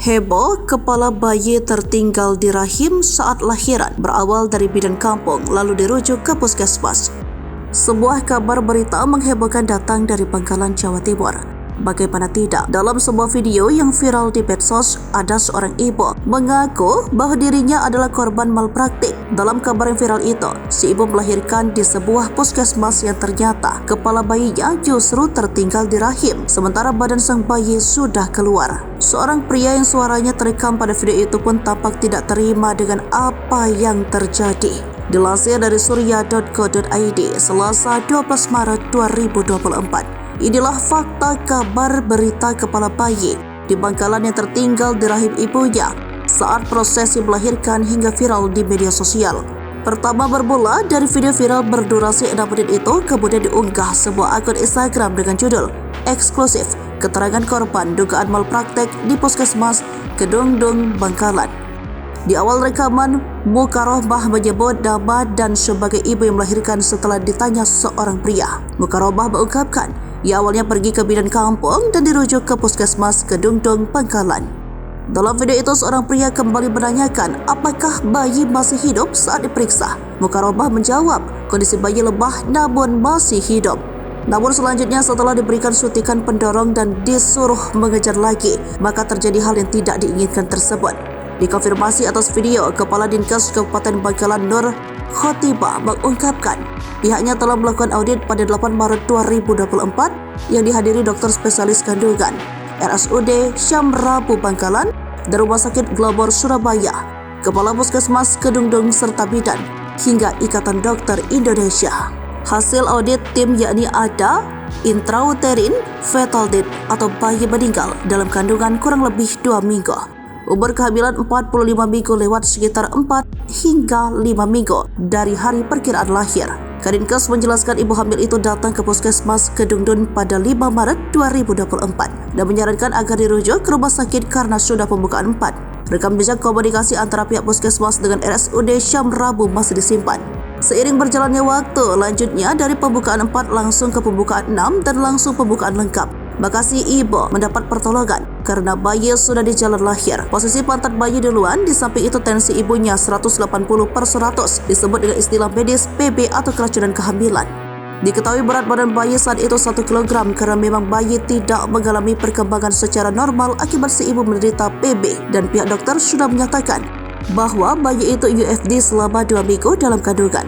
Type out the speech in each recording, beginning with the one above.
Heboh, kepala bayi tertinggal di rahim saat lahiran berawal dari bidan kampung lalu dirujuk ke puskesmas. Sebuah kabar berita menghebohkan datang dari Bangkalan, Jawa Timur. Bagaimana tidak, dalam sebuah video yang viral di medsos, ada seorang ibu mengaku bahwa dirinya adalah korban malpraktik. Dalam kabar yang viral itu, si ibu melahirkan di sebuah puskesmas yang ternyata kepala bayinya justru tertinggal di rahim, sementara badan sang bayi sudah keluar. Seorang pria yang suaranya terekam pada video itu pun tampak tidak terima dengan apa yang terjadi. Dilansir dari surya.co.id, Selasa 12 Maret 2024. Inilah fakta kabar berita kepala bayi di Bangkalan yang tertinggal di rahim ibunya saat prosesi melahirkan hingga viral di media sosial. Pertama bermula dari video viral berdurasi 6 menit itu, kemudian diunggah sebuah akun Instagram dengan judul eksklusif keterangan korban dugaan malpraktek di puskesmas Kedungdung, Bangkalan. Di awal rekaman, Mukarohmah menyebut nama dan sebagai ibu yang melahirkan setelah ditanya seorang pria. Mukarohmah mengungkapkan ia awalnya pergi ke bidan kampung dan dirujuk ke puskesmas Kedungdung, Bangkalan. Dalam video itu, seorang pria kembali menanyakan apakah bayi masih hidup saat diperiksa. Mukarohmah menjawab kondisi bayi lemah namun masih hidup. Namun selanjutnya setelah diberikan suntikan pendorong dan disuruh mengejar lagi, maka terjadi hal yang tidak diinginkan tersebut. Dikonfirmasi atas video, Kepala Dinkes Kabupaten Bangkalan Nur Khotibah mengungkapkan pihaknya telah melakukan audit pada 8 Maret 2024 yang dihadiri dokter spesialis kandungan RSUD Syamrabu Bangkalan dan Rumah Sakit Globor Surabaya, Kepala Puskesmas Kedungdung serta bidan hingga Ikatan Dokter Indonesia. Hasil audit tim yakni ada intrauterin fetal death atau bayi meninggal dalam kandungan kurang lebih 2 minggu. Umur kehamilan 45 minggu lewat sekitar 4 hingga 5 minggu dari hari perkiraan lahir. Kadinkes menjelaskan ibu hamil itu datang ke puskesmas Kedungdung pada 5 Maret 2024 dan menyarankan agar dirujuk ke rumah sakit karena sudah pembukaan 4. Rekam jejak komunikasi antara pihak puskesmas dengan RSUD Syamrabu masih disimpan. Seiring berjalannya waktu, lanjutnya dari pembukaan 4 langsung ke pembukaan 6 dan langsung pembukaan lengkap. Maka si ibu mendapat pertolongan karena bayi sudah di jalan lahir. Posisi pantat bayi duluan, di samping itu tensi ibunya 180/100, disebut dengan istilah medis PB atau keracunan kehamilan. Diketahui berat badan bayi saat itu 1 kg karena memang bayi tidak mengalami perkembangan secara normal akibat si ibu menderita PB dan pihak dokter sudah menyatakan bahwa bayi itu UFD selama 2 minggu dalam kandungan.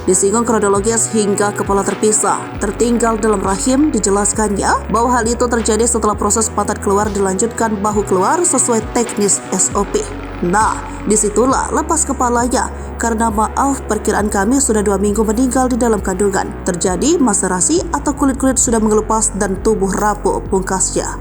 Disinggung kronologis hingga kepala terpisah, tertinggal dalam rahim, dijelaskannya bahwa hal itu terjadi setelah proses pantat keluar dilanjutkan bahu keluar sesuai teknis SOP. Nah, disitulah lepas kepalanya karena maaf perkiraan kami sudah 2 minggu meninggal di dalam kandungan. Terjadi maserasi atau kulit-kulit sudah mengelupas dan tubuh rapuh, pungkasnya.